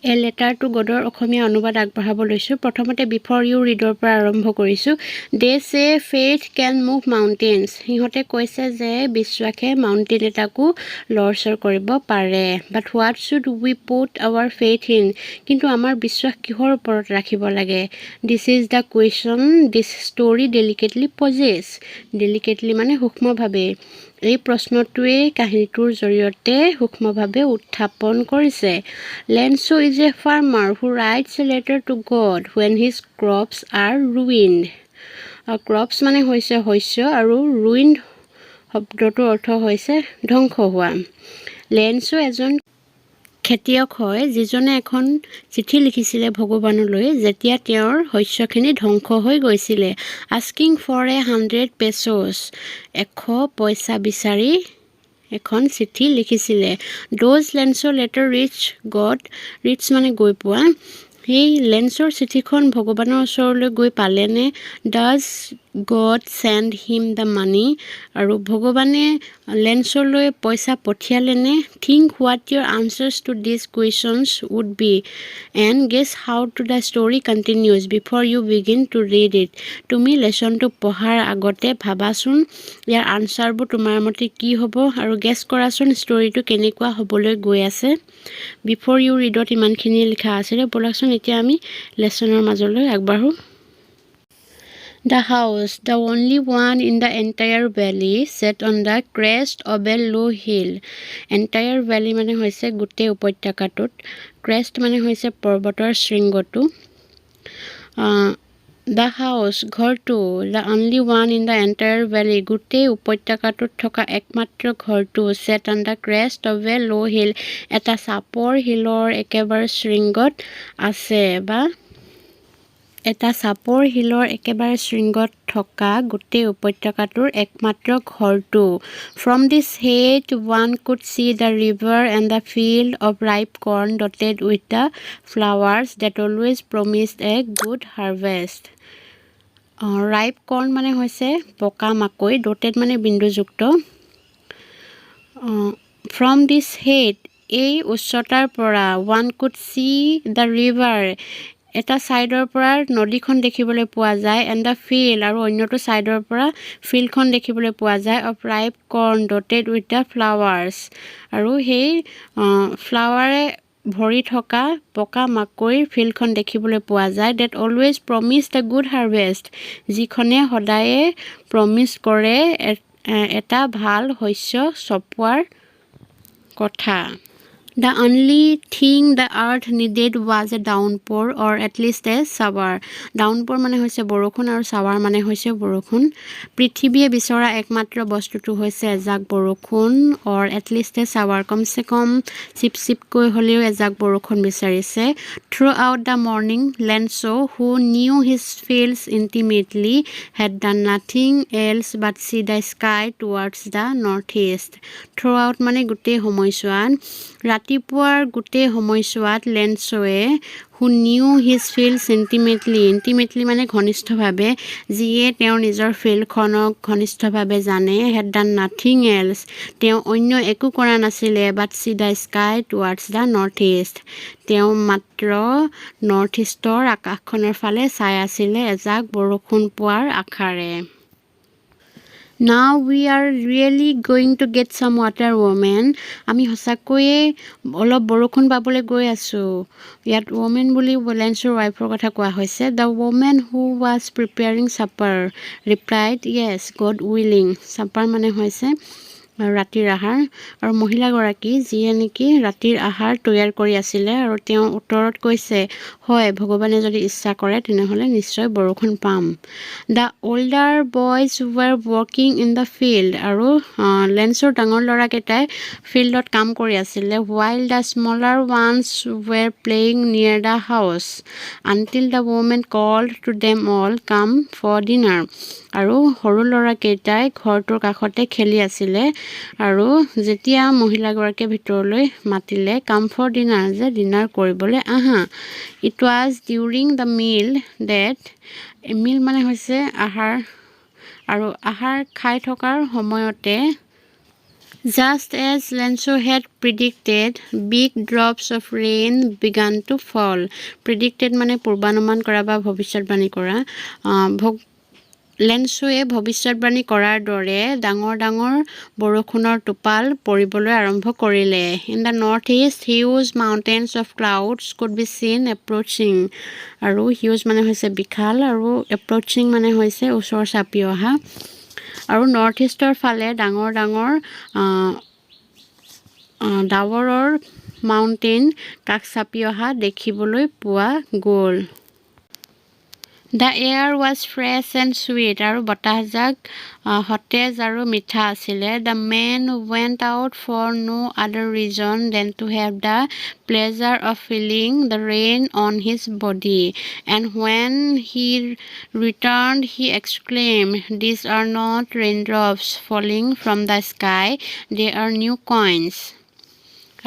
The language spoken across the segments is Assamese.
এ লেটাৰ টু গডৰ অসমীয়া অনুবাদ আগবঢ়াব লৈছোঁ। প্ৰথমতে বিফৰ ইউ ৰিডৰ পৰা আৰম্ভ কৰিছোঁ। দে চে ফেইথ কেন মুভ মাউণ্টেইনছ। সিহঁতে কৈছে যে বিশ্বাসে মাউণ্টেইন এটাকো লৰচৰ কৰিব পাৰে। But what should we put our faith in. কিন্তু আমাৰ বিশ্বাস কিহৰ ওপৰত ৰাখিব লাগে? This is the question this story delicately poses. Delicately মানে সূক্ষ্মভাৱে। এই প্ৰশ্নটোৱে কাহিনীটোৰ জৰিয়তে সূক্ষ্মভাৱে উত্থাপন কৰিছে। Lencho is a farmer who writes a letter to God when his crops are ruined. Crops মানে হৈছে শস্য আৰু ৰুইণ্ড শব্দটোৰ অৰ্থ হৈছে ধ্বংস হোৱা। লেনছো এজন খেতিয়ক হয় যিজনে এখন চিঠি লিখিছিলে ভগৱানলৈ যেতিয়া তেওঁৰ শস্যখিনি ধ্বংস হৈ গৈছিলে। আস্কিং ফৰ 100 pesos, 100 পইচা বিচাৰি এখন চিঠি লিখিছিলে। Does Lencho letter reach God. Reach মানে গৈ পোৱা। সেই লেনছৰ চিঠিখন ভগৱানৰ ওচৰলৈ গৈ পালেনে? Does God send him the money. আৰু ভগৱানে লেনছলৈ পইচা পঠিয়ালেনে? Think what your answers to this questions would be and guess how to the story continues before you begin to read it. তুমি লেচনটো পঢ়াৰ আগতে ভাবাচোন ইয়াৰ আনচাৰবোৰ তোমাৰ মতে কি হ'ব আৰু গেছ কৰাচোন ষ্টৰীটো কেনেকুৱা হ'বলৈ গৈ আছে। বিফৰ ইউ ৰিডত ইমানখিনি লিখা আছিলে। ব'লকচোন এতিয়া আমি লেচনৰ মাজলৈ আগবাঢ়োঁ। The house, the only one in the entire valley, sat on the crest of a low hill. Entire valley মানে হৈছে গোটেই উপত্যকাটোত। ক্ৰেষ্ট মানে হৈছে পৰ্বতৰ শৃংগটো। The house, ঘৰটো, the only one in the entire valley, গোটেই উপত্যকাটোত থকা একমাত্ৰ ঘৰটো, set on the crest of a low hill, এটা চাপৰ শিলৰ একেবাৰে শৃংগত আছে বা এটা চাপৰ শিলৰ একেবাৰে শৃংগত থকা গোটেই উপত্যকাটোৰ একমাত্ৰ ঘৰটো। From this height one could see the river and the field of ripe corn dotted with the flowers that always promised a good harvest. Ripe corn মানে হৈছে পকা মাকৈ, ডটেড মানে বিন্দুযুক্ত। ফ্ৰম দিছ হেইট এই উচ্চতাৰ পৰা, one could see the river এটা ছাইডৰ পৰা নদীখন দেখিবলৈ পোৱা যায়, এণ্ড দ্য ফিল্ড আৰু অন্যটো ছাইডৰ পৰা ফিল্ডখন দেখিবলৈ পোৱা যায়, of ripe corn dotted with the flowers আৰু সেই ফ্লাৱাৰে ভৰি থকা পকা মাকৈৰ ফিল্ডখন দেখিবলৈ পোৱা যায়। That always promise the good harvest যিখনে সদায়ে প্ৰমিছ কৰে এটা ভাল শস্য চপোৱাৰ কথা। The only thing the earth needed was a downpour or at least a shower. Downpour মানে হৈছে বৰষুণ আৰু shower মানে হৈছে বৰষুণ। পৃথিৱীয়ে বিচৰা একমাত্ৰ বস্তুটো হৈছে এজাক বৰষুণ or at least a shower, কমচে কম চিপ চিপকৈ হ'লেও এজাক বৰষুণ বিচাৰিছে। Throughout the morning, Lencho, who knew his fields intimately, had done nothing else but see the sky towards the northeast. Throughout মানে গোটেই সময়ছোৱাত, ৰাতিপুৱাৰ গোটেই সময়ছোৱাত লেনছোৱে who knew his fields intimately, intimately মানে ঘনিষ্ঠভাৱে, যিয়ে তেওঁৰ নিজৰ ফিল্ডখনক ঘনিষ্ঠভাৱে জানে, had done nothing else, তেওঁ অন্য একো কৰা নাছিলে, but see the sky towards the northeast, তেওঁ মাত্ৰ নৰ্থ ইষ্টৰ আকাশখনৰ ফালে চাই আছিলে এজাক বৰষুণ পোৱাৰ আশাৰে। Now we are really going to get some water, woman. আমি সঁচাকৈয়ে অলপ বৰষুণ পাবলৈ গৈ আছোঁ। ইয়াত woman বুলি লেনছৰ ৱাইফৰ কথা কোৱা হৈছে। The woman who was preparing supper replied, yes, God willing. Supper মানে হৈছে ৰাতিৰ আহাৰ আৰু মহিলাগৰাকী যিয়ে নেকি ৰাতিৰ আহাৰ তৈয়াৰ কৰি আছিলে আৰু তেওঁ উত্তৰত কৈছে, হয়, ভগৱানে যদি ইচ্ছা কৰে তেনেহ'লে নিশ্চয় বৰষুণ পাম। The older boys were working in the field আৰু লেনছৰ ডাঙৰ ল'ৰাকেইটাই ফিল্ডত কাম কৰি আছিলে। while the smaller ones were playing near the house until the woman called to them all, come for dinner. আৰু সৰু ল'ৰাকেইটাই ঘৰটোৰ কাষতে খেলি আছিলে আৰু যেতিয়া মহিলাগৰাকীয়ে ভিতৰলৈ মাতিলে, কাম ফৰ ডিনাৰ, যে ডিনাৰ কৰিবলৈ আহা। It was during the meal that, meal মানে হৈছে আহাৰ, আৰু আহাৰ খাই থকাৰ সময়তে Just as Lencho had predicted, big drops of rain began to fall. Predicted মানে পূৰ্বানুমান কৰা বা ভৱিষ্যতবাণী কৰা। লেঞ্চোৱে ভৱিষ্যতবাণী কৰাৰ দৰে ডাঙৰ ডাঙৰ বৰষুণৰ টোপাল পৰিবলৈ আৰম্ভ কৰিলে। In the north east huge mountains of clouds could be চিন এপ্ৰ'চিং। আৰু হিউজ মানে হৈছে বিশাল আৰু এপ্ৰ'চিং মানে হৈছে ওচৰ চাপি অহা। আৰু নৰ্থ ইষ্টৰ ফালে ডাঙৰ ডাঙৰ ডাৱৰৰ মাউণ্টেইন কাষ চাপি অহা দেখিবলৈ পোৱা গ'ল। The air was fresh and sweet আৰু বতাহজাক সতেজ আৰু মিঠা আছিলে। The man went out for no other reason than to have the pleasure of feeling the rain on his body. And when he returned, he exclaimed, "These are not raindrops falling from the sky, they are new coins."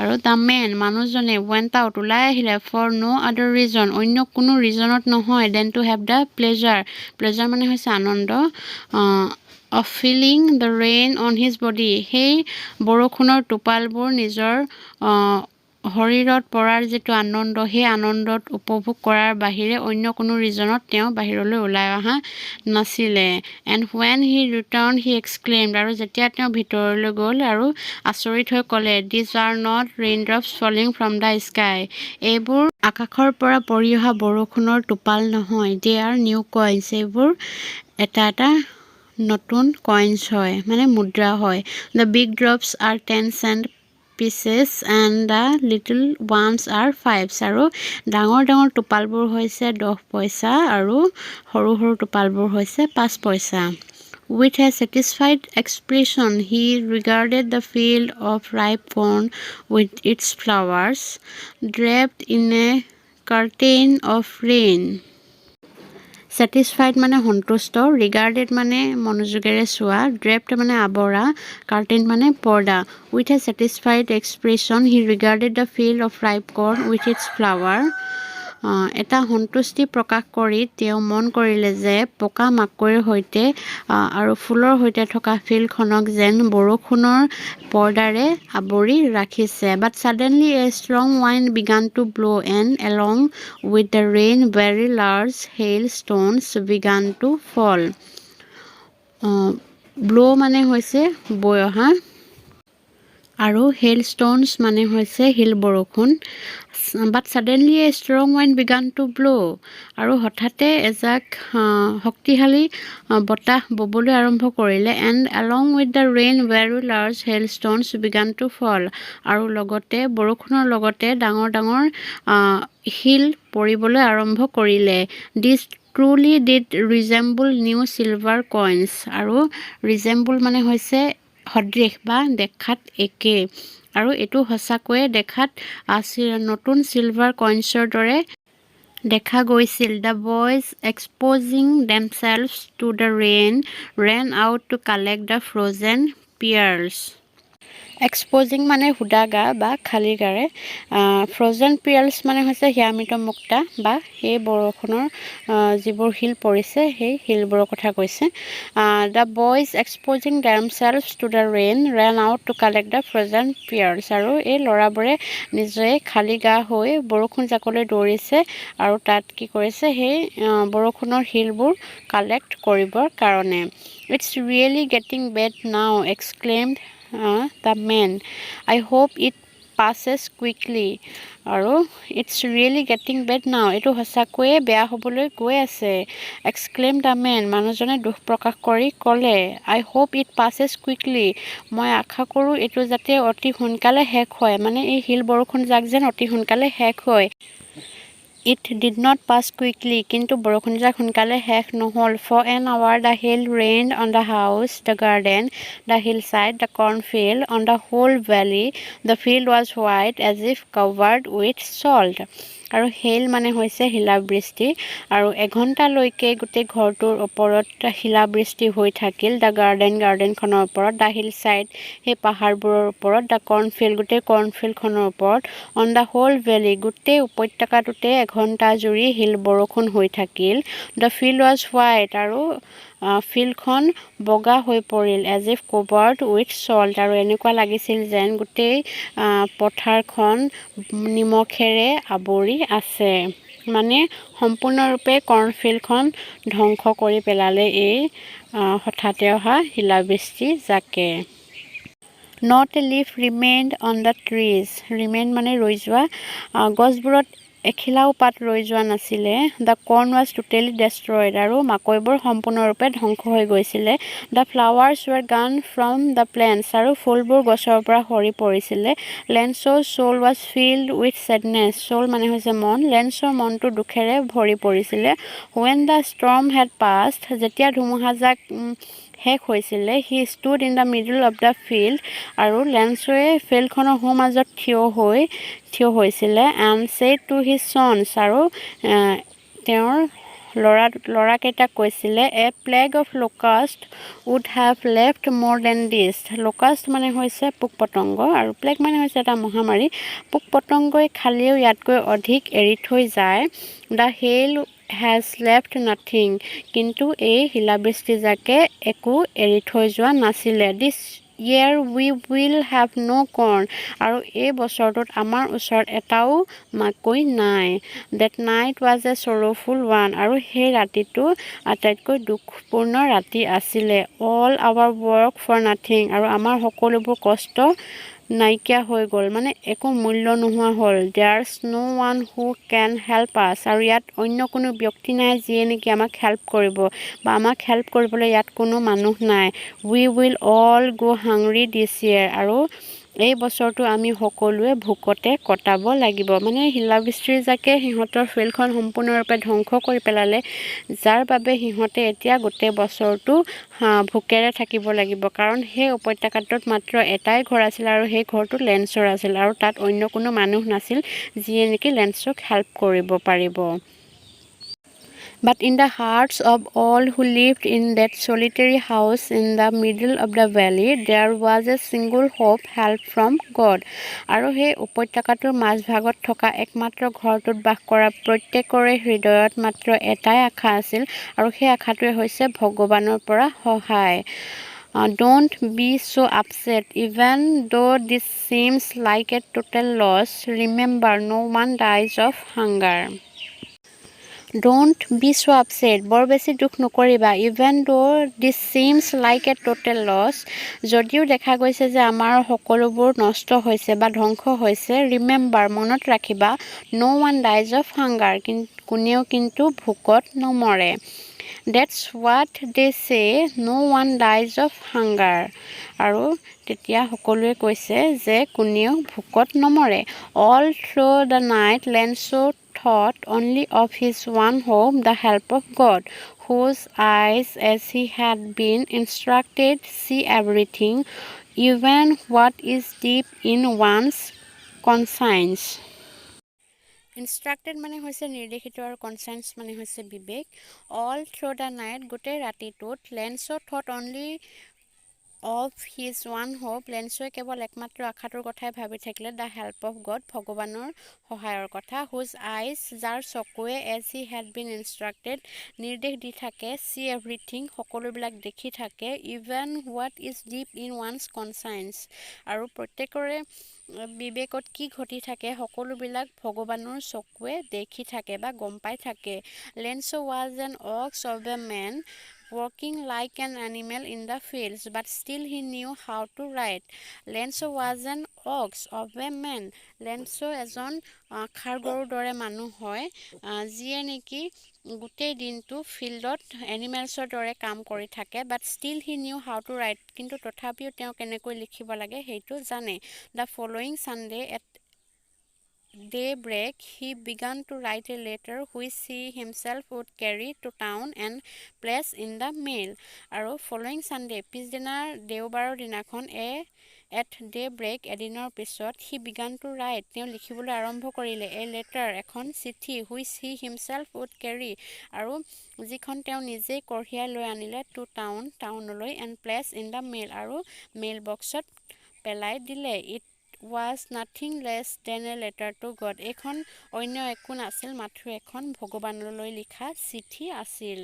আৰু দ্য মেন মানুহজনে ৱেণ্ট আউট ওলাই আহিলে ফৰ ন' আদাৰ ৰিজন অন্য কোনো ৰিজনত নহয় than to have the pleasure মানে হৈছে আনন্দ of feeling the rain on his body সেই বৰষুণৰ টোপালবোৰ নিজৰ শৰীৰত পৰাৰ যিটো আনন্দ সেই আনন্দত উপভোগ কৰাৰ বাহিৰে অন্য কোনো ৰিজনত তেওঁ বাহিৰলৈ ওলাই অহা নাছিলে। And when he return he exclaimed আৰু যেতিয়া তেওঁ ভিতৰলৈ গ'ল আৰু আচৰিত হৈ ক'লে these are not raindrops falling from the sky এইবোৰ আকাশৰ পৰা পৰি অহা বৰষুণৰ টোপাল নহয় দে আৰ নিউ কইনছ এইবোৰ এটা এটা নতুন কইনছ হয় মানে মুদ্ৰা হয়। The big drops R 10 cent pieces and the little ones are 5s আৰু ডাঙৰ ডাঙৰ টোপালবোৰ হৈছে 10 পইচা আৰু সৰু সৰু টোপালবোৰ হৈছে 5 পইচা। With a satisfied expression he regarded the field of ripe corn with its flowers draped in a curtain of rain. Satisfied মানে সন্তুষ্ট, ৰিগাৰ্ডেড মানে মনোযোগেৰে চোৱা, ড্ৰেপড মানে আৱৰা, কাৰ্টেন মানে পৰ্দা। With a satisfied expression he regarded the field of ripe corn with its flower. এটা সন্তুষ্টি প্ৰকাশ কৰি তেওঁ মন কৰিলে যে পকা মাকৈৰ সৈতে আৰু ফুলৰ সৈতে থকা ফিল্ডখনক যেন বৰষুণৰ পৰ্দাৰে আৱৰি ৰাখিছে। But suddenly a strong wind began to blow' and along with the rain very large hail stones began to fall. Blow' মানে হৈছে বৈ অহা আৰু হেইল ষ্ট'নছ মানে হৈছে শিল বৰষুণ। But suddenly a strong wind began to blow' আৰু হঠাতে এজাক শক্তিশালী বতাহ ববলৈ আৰম্ভ কৰিলে। And along with the rain very large hail stones began to fall আৰু লগতে বৰষুণৰ লগতে ডাঙৰ ডাঙৰ শিল পৰিবলৈ আৰম্ভ কৰিলে। These truly did resemble new silver coins আৰু ৰিজেম্বল মানে হৈছে সদৃশ বা দেখাত একে আৰু এইটো সঁচাকৈয়ে দেখাত নতুন চিলভাৰ কইনছৰ দৰে দেখা গৈছিল। The boys exposing themselves to the rain ran out to collect the frozen pearls. Exposing মানে সুদা গা বা খালী গাৰে, ফ্ৰ'জেন পিয়াৰ্লছ মানে হৈছে হিয়ামৃত মুক্তা বা সেই বৰষুণৰ যিবোৰ শিল পৰিছে সেই শিলবোৰৰ কথা কৈছে। The boys exposing themselves to the rain ran out to collect the frozen pearls আৰু এই ল'ৰাবোৰে নিজে খালী গা হৈ বৰষুণ জাকলৈ দৌৰিছে আৰু তাত কি কৰিছে সেই বৰষুণৰ শিলবোৰ কালেক্ট কৰিবৰ কাৰণে। It's really getting bad now exclaimed the man I hope it passes quickly আৰু it's really getting bad now এইটো সঁচাকৈয়ে বেয়া হ'বলৈ গৈ আছে। এক্সক্লেইম দ্য মেন মানুহজনে দুখ প্ৰকাশ কৰি ক'লে আই হোপ ইট passes quickly মই আশা কৰোঁ এইটো যাতে অতি সোনকালে শেষ হয় মানে এই শিল বৰষুণ যাক যেন অতি সোনকালে শেষ হয়। It did not pass quickly কিন্তু বৰষুণজাক সোনকালে শেষ নহ'ল। For an hour the hail rained on the house, the garden, the hillside, the cornfield, on the whole valley. The field was white as if covered with salt. আৰু হেইল মানে হৈছে শিলাবৃষ্টি আৰু এঘণ্টালৈকে গোটেই ঘৰটোৰ ওপৰত শিলাবৃষ্টি হৈ থাকিল। দ্য গাৰ্ডেনখনৰ ওপৰত, দ্য হিল ছাইড সেই পাহাৰবোৰৰ ওপৰত, দ্য কৰ্ণফিল্ড গোটেই কৰ্ণফিল্ডখনৰ ওপৰত, অন দ্য হোল ভেলী গোটেই উপত্যকাটোতে এঘণ্টা জুৰি শিল বৰষুণ হৈ থাকিল। দ্য ফিল্ড ৱাজ হোৱাইট আৰু ফিল্ডখন বগা হৈ পৰিল as if covered with salt আৰু এনেকুৱা লাগিছিল যেন গোটেই পথাৰখন নিমখেৰে আৱৰি আছে মানে সম্পূৰ্ণৰূপে কৰ্ণফিল্ডখন ধ্বংস কৰি পেলালে এই হঠাতে অহা শিলাবৃষ্টি জাকে Not a leaf remained on the trees. Remain মানে ৰৈ যোৱা গছবোৰত এখিলাও পাত ৰৈ যোৱা নাছিলে the corn was totally destroyed আৰু মাকৈবোৰ সম্পূৰ্ণৰূপে ধ্বংস হৈ গৈছিলে দ্য ফ্লাৱাৰ্ছ ৱেৰ গান ফ্ৰম দ্য প্লেণ্টছ আৰু ফুলবোৰ গছৰ পৰা সৰি পৰিছিলে লেঞ্চৰ soul was filled with sadness soul মানে হৈছে মন লেঞ্চৰ মনটো দুখেৰে ভৰি পৰিছিলে when the storm had passed যেতিয়া ধুমুহাজাক শেষ হৈছিলে he stood in the middle of the field আৰু লেঞ্চয়ে ফিল্ডখনৰ সোঁমাজত থিয় হৈছিলে and said to his sons আৰু তেওঁৰ ল'ৰাকেইটাক কৈছিলে a plague of locust would have left more than this locust মানে হৈছে পোক পতংগ আৰু প্লেগ মানে হৈছে এটা মহামাৰী পোক পতংগই খালেও ইয়াতকৈ অধিক এৰি থৈ যায় the hail has left nothing কিন্তু এই শিলাবৃষ্টিজাকে একো এৰি থৈ যোৱা নাছিলে দিছ year we will have no corn আৰু এই বছৰটোত আমাৰ ওচৰত এটাও মাকৈ নাই that night was a sorrowful one আৰু সেই ৰাতিটো আটাইতকৈ দুখপূৰ্ণ ৰাতি আছিলে all our work for nothing আৰু আমাৰ সকলোবোৰ কষ্ট নাইকিয়া হৈ গ'ল মানে একো মূল্য নোহোৱা হ'ল there's no one who can help us আৰু ইয়াত অন্য কোনো ব্যক্তি নাই যিয়ে নেকি আমাক হেল্প কৰিব বা আমাক হেল্প কৰিবলৈ ইয়াত কোনো মানুহ নাই we will all go hungry this year আৰু এই বছৰটো আমি সকলোৱে ভোকতে কটাব লাগিব মানে শিলাবৃষ্টিৰ জাকে সিহঁতৰ ফিল্ডখন সম্পূৰ্ণৰূপে ধ্বংস কৰি পেলালে যাৰ বাবে সিহঁতে এতিয়া গোটেই বছৰটো ভোকেৰে থাকিব লাগিব কাৰণ সেই উপত্যকাটোত মাত্ৰ এটাই ঘৰ আছিল আৰু সেই ঘৰটো লেঞ্চৰ আছিল আৰু তাত অন্য কোনো মানুহ নাছিল যিয়ে নেকি লেঞ্চক হেল্প কৰিব পাৰিব But in the hearts of all who lived in that solitary house in the middle of the valley, there was a single hope, help from God. আৰু সেই উপত্যকাটোৰ মাজভাগত থকা একমাত্ৰ ঘৰটোত বাস কৰা প্ৰত্যেকৰে হৃদয়ত মাত্ৰ এটাই আশা আছিল আৰু সেই আশাটোৱে হৈছে ভগৱানৰ পৰা সহায় Don't be so upset even though this seems like a total loss. Remember, no one dies of hunger. Don't be so upset. বৰ বেছি দুখ নকৰিবা even though this seems like a total loss. যদিও দেখা গৈছে যে আমাৰ সকলোবোৰ নষ্ট হৈছে বা ধ্বংস হৈছে remember মনত ৰাখিবা no one dies of hunger কোনেও কিন্তু ভোকত নমৰে That's what they say no one dies of hunger আৰু তেতিয়া সকলোৱে কৈছে যে কোনেও ভোকত নমৰে all through the night Lencho thought only of his one hope the help of God whose eyes as he had been instructed see everything even what is deep in one's conscience Instructed মানে হৈছে নিৰ্দেশিত আৰু conscience মানে হৈছে বিবেক all through the night গোটেই ৰাতিটোত Lencho thought only of his one hope Lenchoয়ে কেৱল একমাত্ৰ আশাটোৰ কথাই ভাবি থাকিলে the help of God ভগৱানৰ সহায়ৰ কথা whose eyes যাৰ চকুৱে as he had been instructed নিৰ্দেশ দি থাকে see everything সকলোবিলাক দেখি থাকে even what is deep in one's conscience আৰু প্ৰত্যেকৰে বিবেকত কি ঘটি থাকে সকলোবিলাক ভগৱানৰ চকুৱে দেখি থাকে বা গম পাই থাকে Lencho was an ox of a man working like an animal in the fields but still he knew how to write Lencho was an ox of a man Lencho এজন খাৰগৰুৰ দৰে মানুহ হয় যিয়ে নেকি গোটেই দিনটো ফিল্ডত এনিমেলছৰ দৰে কাম কৰি থাকে but still he knew how to write কিন্তু তথাপিও তেওঁ কেনেকৈ লিখিব লাগে সেইটো জানে the following Sunday at daybreak he began to write a letter which he himself would carry to town and place in the mail আৰু following Sunday পিছদিনাৰ দেওবাৰৰ দিনাখন at daybreak এদিনৰ পিছত he began to write তেওঁ লিখিবলৈ আৰম্ভ কৰিলে a letter এখন চিঠি which he himself would carry আৰু যিখন তেওঁ নিজেই কঢ়িয়াই লৈ আনিলে to টাউনলৈ and place in the mail আৰু মেইল বক্সত পেলাই দিলে it was nothing less than a letter to God এখন অন্য একো নাছিল মাত্ৰ এখন ভগৱানলৈ লিখা চিঠি আছিল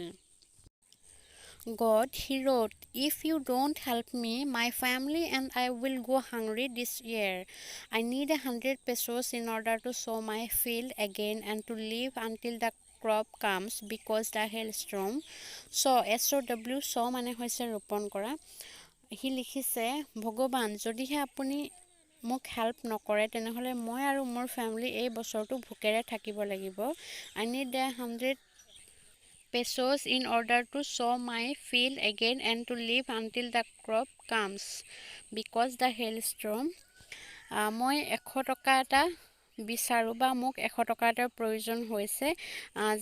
God, he wrote, if you don't help me, my family and I will go hungry this year. I need 100 pesos in order to sow my field again and to live until the crop comes because the hailstorm. So SOW sow মানে হৈছে ৰোপণ কৰা। সি লিখিছে, ভগৱান যদিহে আপুনি মোক হেল্প নকৰে তেনেহ'লে মই আৰু মোৰ ফেমিলি এই বছৰটো ভোকেৰে থাকিব লাগিব। I need 100 pesos in order to sow my field again and to live until the crop comes because the hailstorm. মই 100 টকা এটা বিচাৰোঁ বা মোক 100 টকা এটাৰ প্ৰয়োজন হৈছে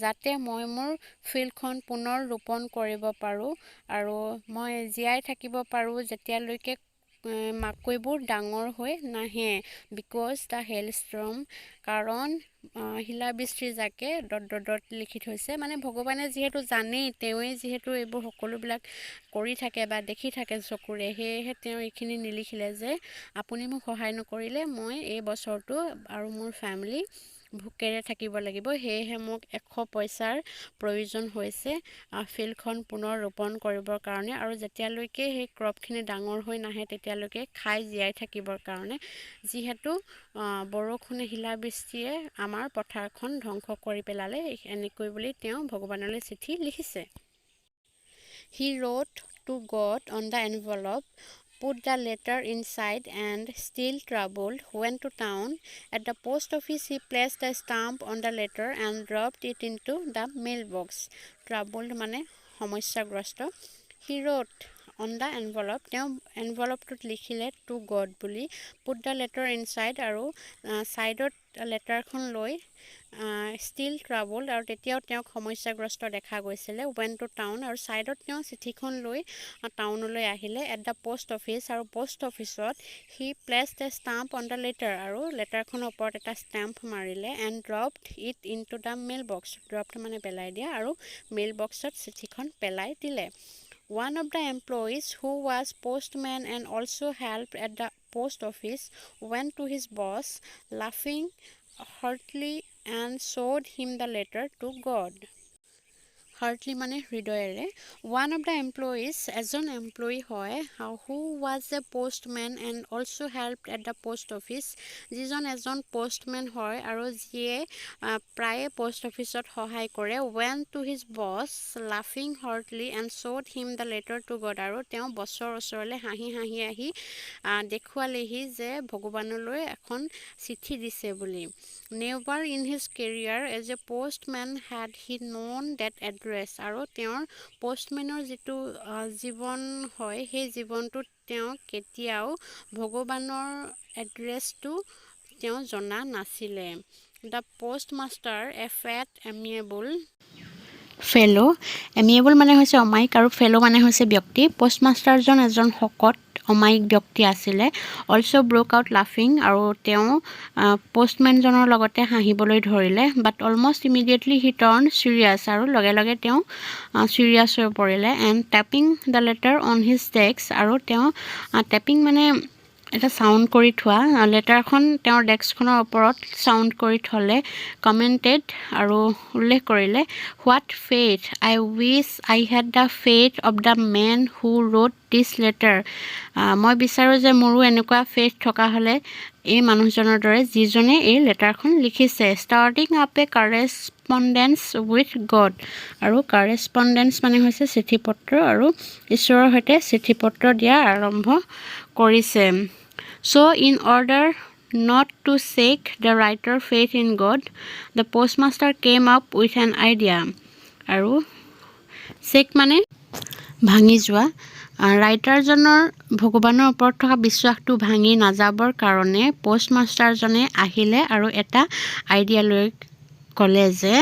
যাতে মই মোৰ ফিল্ডখন পুনৰ ৰোপণ কৰিব পাৰোঁ আৰু মই জীয়াই থাকিব পাৰোঁ যেতিয়ালৈকে মাকৈবোৰ ডাঙৰ হৈ নাহে বিকজ দ্য হেলষ্ট্ৰম কাৰণ শিলাবৃষ্টি যাকে ডট লিখি থৈছে মানে ভগৱানে যিহেতু জানেই তেওঁৱেই যিহেতু এইবোৰ সকলোবিলাক কৰি থাকে বা দেখি থাকে চকুৰে সেয়েহে তেওঁ এইখিনি নিলিখিলে যে আপুনি মোক সহায় নকৰিলে মই এই বছৰটো আৰু মোৰ ফেমিলি ভোকেৰে থাকিব লাগিব সেয়েহে মোক 100 পইচাৰ প্ৰয়োজন হৈছে ফিল্ডখন পুনৰ ৰোপণ কৰিবৰ কাৰণে আৰু যেতিয়ালৈকে সেই ক্ৰপখিনি ডাঙৰ হৈ নাহে তেতিয়ালৈকে খাই জীয়াই থাকিবৰ কাৰণে যিহেতু বৰষুণে শিলাবৃষ্টিয়ে আমাৰ পথাৰখন ধ্বংস কৰি পেলালে এনেকৈ বুলি তেওঁ ভগৱানলৈ চিঠি লিখিছে। He wrote to God on the envelope, put the letter inside and still troubled went to town. At the post office he placed a stamp on the letter and dropped it into the mailbox. Troubled মানে সমস্যাগ্ৰস্ত। He wrote on the envelope, তেওঁ এনভেলপটোত লিখিলে to God বুলি, put the letter inside আৰু সাইডত লেটাৰখন লৈ still troubled আৰু তেতিয়াও তেওঁক সমস্যাগ্ৰস্ত দেখা গৈছিলে went to town আৰু সাইডত তেওঁ চিঠিখন লৈ টাউনলৈ আহিলে at the post office আৰু post officeত he placed a stamp on the letter আৰু লেটাৰখনৰ ওপৰত এটা ষ্টাম্প মাৰিলে and dropped it into the mailbox dropped মানে পেলাই দিয়া আৰু মেইলবক্সত চিঠিখন পেলাই দিলে। One of the employees who was postman and also helped at the post office went to his boss laughing heartily and showed him the letter to God. Heartily মানে হৃদয়েৰে। One of the employees এজন এমপ্লয়ী হয় who was a postman and also helped at the post office যিজন এজন postman হয় আৰু যিয়ে প্ৰায়ে post officeত সহায় কৰে went to his boss laughing heartily and showed him the letter to God আৰু তেওঁ বছৰ ওচৰলৈ হাঁহি হাঁহি আহি দেখুৱালেহি যে ভগৱানলৈ এখন চিঠি দিছে বুলি। Never in his career as a postman had he known that address আৰু তেওঁৰ postmanৰ যিটো জীৱন হয় সেই জীৱনটোত তেওঁ কেতিয়াও ভগৱানৰ এড্ৰেছটো তেওঁ জনা নাছিলে। The postmaster a fat amiable fellow amiable মানে হৈছে অমায়িক আৰু ফেলো মানে হৈছে ব্যক্তি পোষ্টমাষ্টাৰজন এজন শকত অমায়িক ব্যক্তি আছিলে অলছো ব্ৰোক আউট লাফিং আৰু তেওঁ পোষ্টমেনজনৰ লগতে হাঁহিবলৈ ধৰিলে বাট অলমষ্ট ইমিডিয়েটলি হি টাৰ্ণ চিৰিয়াছ আৰু লগে লগে তেওঁ চিৰিয়াছ হৈ পৰিলে and tapping the letter on his desk আৰু তেওঁ টেপিং মানে এটা চাউণ্ড কৰি থোৱা লেটাৰখন তেওঁৰ ডেস্কখনৰ ওপৰত চাউণ্ড কৰি থ'লে কমেণ্টেড আৰু উল্লেখ কৰিলে what faith I which I had the faith of the men who wrote this letter মই বিচাৰোঁ যে মোৰো এনেকুৱা ফেথ থকা হ'লে এই মানুহজনৰ দৰে যিজনে এই লেটাৰখন লিখিছে starting up a correspondence with God আৰু কাৰেছপণ্ডেঞ্চ মানে হৈছে চিঠি পত্ৰ আৰু ঈশ্বৰৰ সৈতে চিঠি পত্ৰ দিয়া আৰম্ভ কৰিছে So in order not to shake the writer's faith in God, the postmaster came up with an idea. আৰু shake মানে ভাঙি যোৱা ৰাইটাৰজনৰ ভগৱানৰ ওপৰত থকা বিশ্বাসটো ভাঙি নাযাবৰ কাৰণে পোষ্টমাষ্টাৰজনে আহিলে আৰু এটা আইডিয়া লৈ ক'লে যে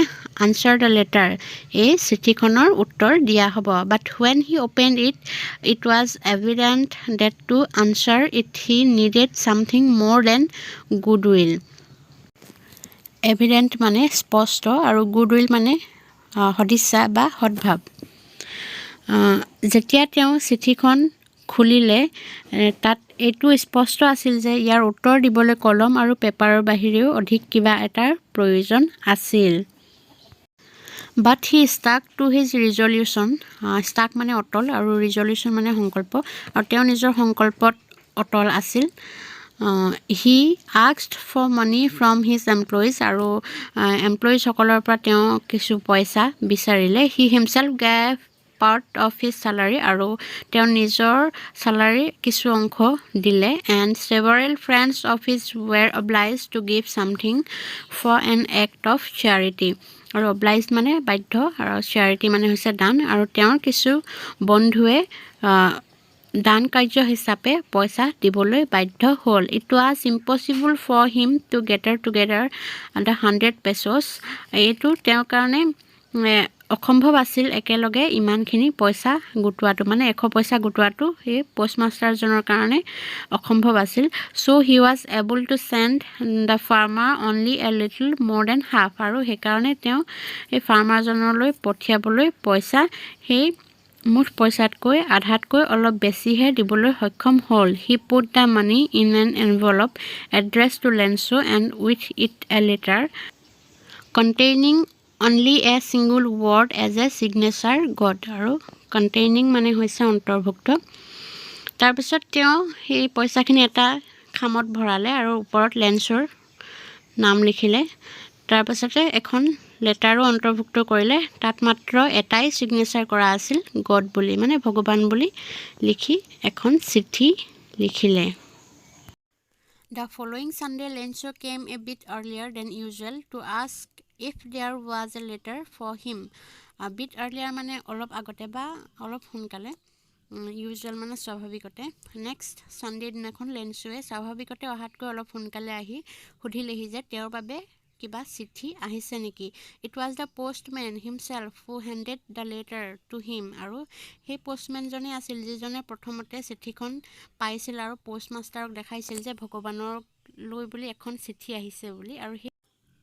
আনচাৰ দ্য লেটাৰ এই চিঠিখনৰ উত্তৰ দিয়া হ'ব বাট when he opened it it was evident that to answer it he needed something more than goodwill evident মানে স্পষ্ট আৰু goodwill মানে সদিচ্ছা বা সদ্ভাৱ যেতিয়া তেওঁ চিঠিখন খুলিলে তাত এইটো স্পষ্ট আছিল যে ইয়াৰ উত্তৰ দিবলৈ কলম আৰু পেপাৰৰ বাহিৰেও অধিক কিবা এটাৰ প্ৰয়োজন আছিল But he stuck to his resolution. Stuck মানে অটল আৰু resolution মানে সংকল্প আৰু তেওঁ নিজৰ সংকল্পত অটল আছিল He asked for money from his employees আৰু employees সকলৰ পৰা তেওঁ কিছু পইচা বিচাৰিলে He himself gave part of his salary আৰু তেওঁ নিজৰ salary কিছু অংশ দিলে and several friends of his were obliged to give something for an act of charity আৰু obliged মানে বাধ্য আৰু charity মানে হৈছে দান আৰু তেওঁৰ কিছু বন্ধুৱে দান কাৰ্য হিচাপে পইচা দিবলৈ বাধ্য হ'ল It was impossible for him to gather together the 100 pesos এইটো তেওঁৰ কাৰণে অসম্ভৱ আছিল একেলগে ইমানখিনি পইচা গুটোৱাটো মানে 100 পইচা গুটোৱাটো এই পোষ্টমাষ্টাৰ জনৰ কাৰণে অসম্ভৱ আছিল so he was able to send the farmer only a little more than half আৰু সেই কাৰণে তেওঁ এই ফাৰ্মাৰ জনলৈ পঠিয়াবলৈ পইচা সেই মুঠ পইচাতকৈ আধাতকৈ অলপ বেছিহে দিবলৈ সক্ষম হ'ল He put the money in an envelope addressed to Lencho and with it a letter containing only a single word as a signature God আৰু containing মানে হৈছে অন্তৰ্ভুক্ত তাৰ পিছত তেওঁ এই পইচাখিনি এটা খামত ভৰালে আৰু ওপৰত লেন্সৰ নাম লিখিলে তাৰ পিছতে এখন লেটাৰো অন্তৰ্ভুক্ত কৰিলে তাত মাত্ৰ এটাই সিগনেচাৰ কৰা আছিল গড বুলি মানে ভগৱান বুলি লিখি এখন চিঠি লিখিলে The following Sunday Lencho came a bit earlier than usual to ask if there was a letter for him a bit earlier মানে অলপ আগতে বা অলপ সোনকালে usual মানে স্বাভাৱিকতে next Sunday দিনাখন লেন্সোৱে স্বাভাৱিকতে অহাতকৈ অলপ সোনকালে আহি সুধিলেহি যে তেওঁৰ বাবে কিবা চিঠি আহিছে নেকি It was the postman himself who handed the letter to him আৰু সেই postman জনে আছিল যিজনে প্ৰথমতে চিঠিখন পাইছিল আৰু postmasterক দেখাইছিল যে ভগৱানৰ লৈ বুলি এখন চিঠি আহিছে বুলি আৰু সেই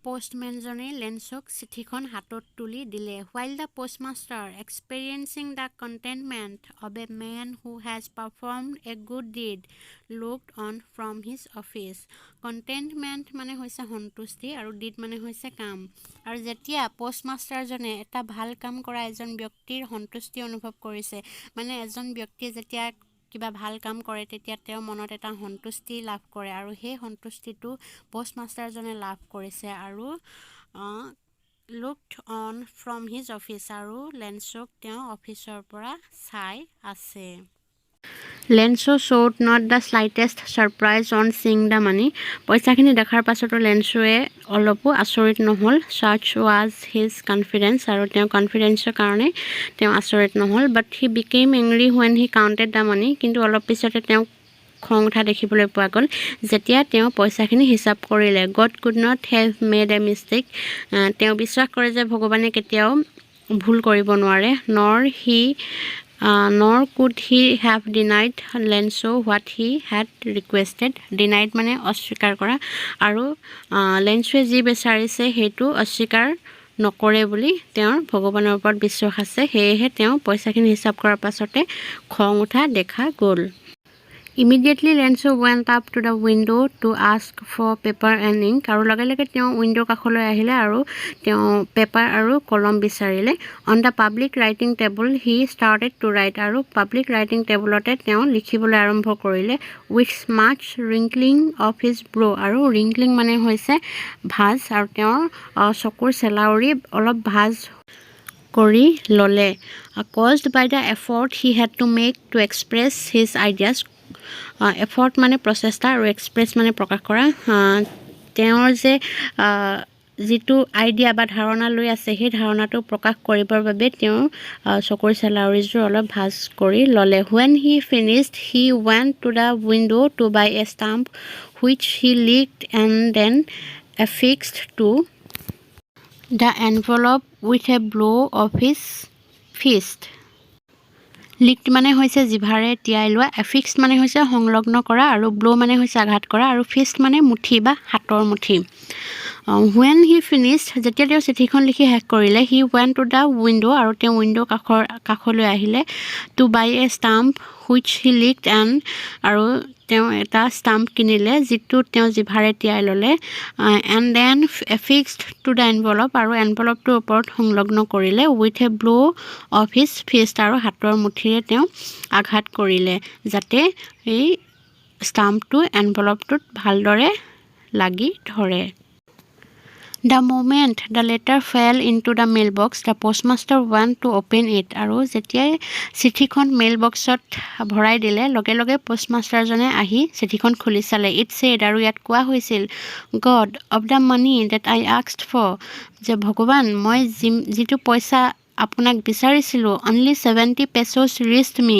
postman জনে লেন্সক চিঠিখন হাতত তুলি দিলে While the postmaster experiencing the contentment of a man who has performed a good deed looked on from his office contentment মানে হৈছে সন্তুষ্টি আৰু deed মানে হৈছে কাম আৰু যেতিয়া postmaster জনে এটা ভাল কাম কৰা এজন ব্যক্তিৰ সন্তুষ্টি অনুভৱ কৰিছে মানে এজন ব্যক্তিয়ে যেতিয়া কিবা ভাল কাম কৰে তেতিয়া তেওঁ মনত এটা সন্তুষ্টি লাভ কৰে আৰু সেই সন্তুষ্টিটো পোষ্টমাষ্টাৰ জনে লাভ কৰিছে আৰু looked on from his office আৰু লেন্সক তেওঁ অফিচৰ পৰা চাই আছে Lencho showed not the slightest surprise on seeing the money পইচাখিনি দেখাৰ পাছতো লেন্সোৱে অলপো আচৰিত নহল such was his confidence আৰু তেওঁ কনফিডেন্সৰ কাৰণে তেওঁ আচৰিত নহল but he became angry when he counted the money কিন্তু অলপ পিছতে তেওঁ খং উঠা দেখিবলৈ পোৱা গ'ল যেতিয়া তেওঁ পইচাখিনি হিচাপ কৰিলে God could not have made a mistake তেওঁ বিশ্বাস কৰে যে ভগৱানে কেতিয়াও ভুল কৰিব নোৱাৰে nor could he have denied Lencho what he had requested denied মানে অস্বীকাৰ কৰা আৰু লেন্সোৱে যি বিচাৰিছে সেইটো অস্বীকাৰ নকৰে বুলি তেওঁৰ ভগৱানৰ ওপৰত বিশ্বাস আছে সেয়েহে তেওঁ পইচাখিনি হিচাপ কৰাৰ পাছতে খং উঠা দেখা গ'ল Immediately Lencho went up to the window to ask for paper and ink আৰু লগে লগে তেওঁ উইন্ডো কাখলৈ আহিলে আৰু তেওঁ পেপাৰ আৰু কলম বিচাৰিলে On the public writing table he started to write আৰু public writing tableতে তেওঁ লিখিবলৈ আৰম্ভ কৰিলে with much wrinkling of his brow আৰু wrinkling মানে হৈছে ভাঁজ আৰু তেওঁৰ চকুৰ চেলাউৰি অলপ ভাঁজ কৰি ললে caused by the effort he had to make to express his ideas effort মানে প্ৰচেষ্টা আৰু এক্সপ্ৰেছ মানে প্ৰকাশ কৰা তেওঁৰ যে যিটো আইডিয়া বা ধাৰণা লৈ আছে সেই ধাৰণাটো প্ৰকাশ কৰিবৰ বাবে তেওঁ চকুৰ চেলাউৰিযোৰ অলপ ভাঁজ কৰি ললে When he finished he went to the window to buy a stamp which he licked and then affixed to the envelope with a blow of his fist লিক্ট মানে হৈছে জিভাৰে তিয়াই লোৱা এফিক্সড মানে হৈছে সংলগ্ন কৰা আৰু ব্লো মানে হৈছে আঘাত কৰা আৰু ফিষ্ট মানে মুঠি বা হাতৰ মুঠি when he finished যেতিয়া তেওঁ চিঠিখন লিখি শেষ কৰিলে he went to the window আৰু তেওঁ উইন্ডো কাখলৈ আহিলে to buy a stamp which he licked and আৰু তেওঁ এটা ষ্টাম্প কিনিলে যিটো তেওঁ জিভাৰে তিয়াই ল'লে and then fixed to the envelope আৰু এনভেলপটোৰ ওপৰত সংলগ্ন কৰিলে with a blow of his fist আৰু হাতৰ মুঠিৰে তেওঁ আঘাত কৰিলে যাতে এই ষ্টাম্পটো এনভেলপটোত ভালদৰে লাগি ধৰে The moment the letter fell into the mailbox, the postmaster went to open it. আৰু যেতিয়াই চিঠিখন মেইলবক্সত ভৰাই দিলে লগে লগে পোষ্টমাষ্টাৰজনে আহি চিঠিখন খুলি চালে ইট ছেড আৰু ইয়াত কোৱা হৈছিল God of the money that I asked for যে ভগৱান মই যিটো পইচা আপোনাক বিচাৰিছিলোঁ অনলি 70 pesos reached me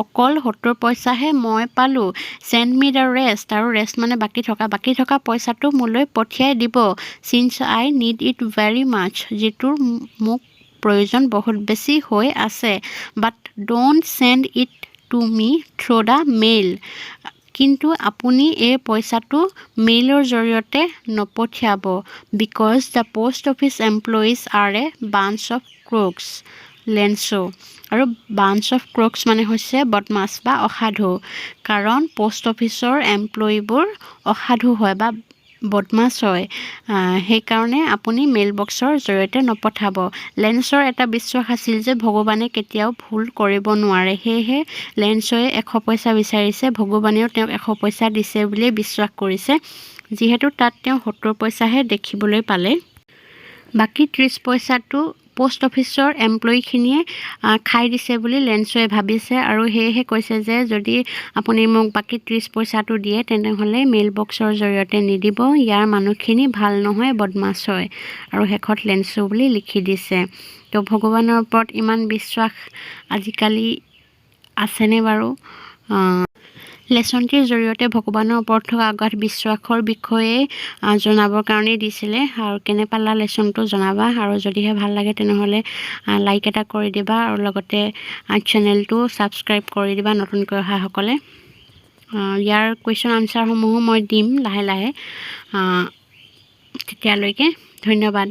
অকল 70 পইচাহে মই পালোঁ চেণ্ড মি দ্য ৰেষ্ট আৰু ৰেষ্ট মানে বাকী থকা পইচাটো মোলৈ পঠিয়াই দিব since I need it very much যিটোৰ মোক প্ৰয়োজন বহুত বেছি হৈ আছে but don't send it to me through the mail কিন্তু আপুনি এই পইচাটো মেইলৰ জৰিয়তে নপঠিয়াব because the post office employees are a bunch of crooks Lencho আৰু বাঞ্চ অফ ক্ৰোকছ মানে হৈছে বদমাছ বা অসাধু কাৰণ পোষ্ট অফিচৰ এমপ্লয়ীবোৰ অসাধু হয় বা বদমাছ হয় সেইকাৰণে আপুনি মেইল বক্সৰ জৰিয়তে নপঠাব লেঞ্চৰ এটা বিশ্বাস আছিল যে ভগৱানে কেতিয়াও ভুল কৰিব নোৱাৰে সেয়েহে লেঞ্চয়ে 100 পইচা বিচাৰিছে ভগৱানেও তেওঁক 100 পইচা দিছে বুলি বিশ্বাস কৰিছে যিহেতু তাত তেওঁ 70 পইচাহে দেখিবলৈ পালে বাকী 30 পইচাটো পোষ্ট অফিচৰ এমপ্লয়ীখিনিয়ে খাই দিছে বুলি লেঞ্চয়ে ভাবিছে আৰু সেয়েহে কৈছে যে যদি আপুনি মোক বাকী 30 পইচাটো দিয়ে তেনেহ'লে মেইল বক্সৰ জৰিয়তে নিদিব ইয়াৰ মানুহখিনি ভাল নহয় বদমাছ হয় আৰু শেষত লেঞ্চো বুলি লিখি দিছে তো ভগৱানৰ ওপৰত ইমান বিশ্বাস আজিকালি আছেনে বাৰু লেচনটিৰ জৰিয়তে ভগৱানৰ ওপৰত থকা অগাধ বিশ্বাসৰ বিষয়ে জনাবৰ কাৰণেই দিছিলে আৰু কেনে পালা লেচনটো জনাবা আৰু যদিহে ভাল লাগে তেনেহ'লে লাইক এটা কৰি দিবা আৰু লগতে চেনেলটো ছাবস্ক্ৰাইব কৰি দিবা নতুনকৈ অহাসকলে ইয়াৰ কুৱেশ্যন আনচাৰসমূহো মই দিম লাহে লাহে তেতিয়ালৈকে ধন্যবাদ